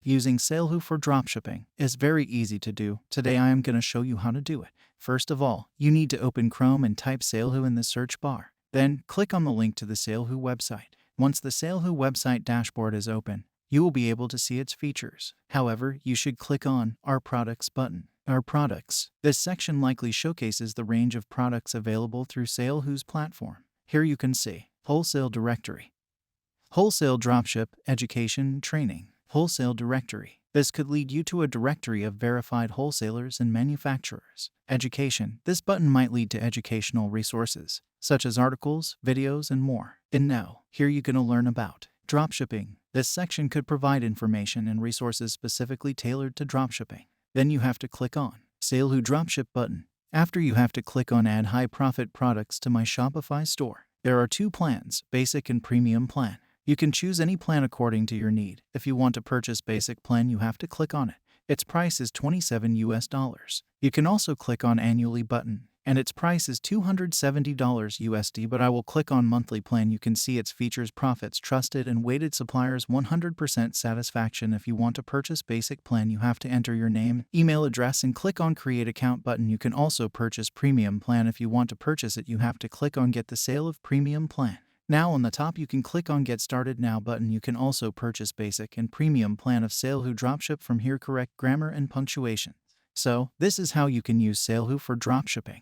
Using Salehoo for dropshipping is very easy to do. Today I am going to show you how to do it. First of all, you need to open Chrome and type Salehoo in the search bar. Then click on the link to the Salehoo website. Once the Salehoo website dashboard is open, you will be able to see its features. However, you should click on Our Products button. Our Products. This section likely showcases the range of products available through Salehoo's platform. Here you can see Wholesale Directory, Wholesale Dropship, Education, Training, Wholesale Directory. This could lead you to a directory of verified wholesalers and manufacturers. Education. This button might lead to educational resources, such as articles, videos, and more. And now, here you're going to learn about dropshipping. This section could provide information and resources specifically tailored to dropshipping. Then you have to click on Salehoo Dropship button. After you have to click on Add High Profit Products to My Shopify Store. There are two plans, Basic and Premium Plan. You can choose any plan according to your need. If you want to purchase Basic plan, you have to click on it. Its price is $27. You can also click on Annually button, and its price is $270 but I will click on Monthly plan. You can see its features, profits, trusted and weighted suppliers, 100% satisfaction. If you want to purchase Basic plan, you have to enter your name, email address, and click on Create Account button. You can also purchase Premium plan. If you want to purchase it, you have to click on Get the Sale of Premium plan. Now on the top you can click on Get Started Now button. You can also purchase Basic and Premium plan of Salehoo Dropship from here. Correct grammar and punctuation. So, this is how you can use Salehoo for dropshipping.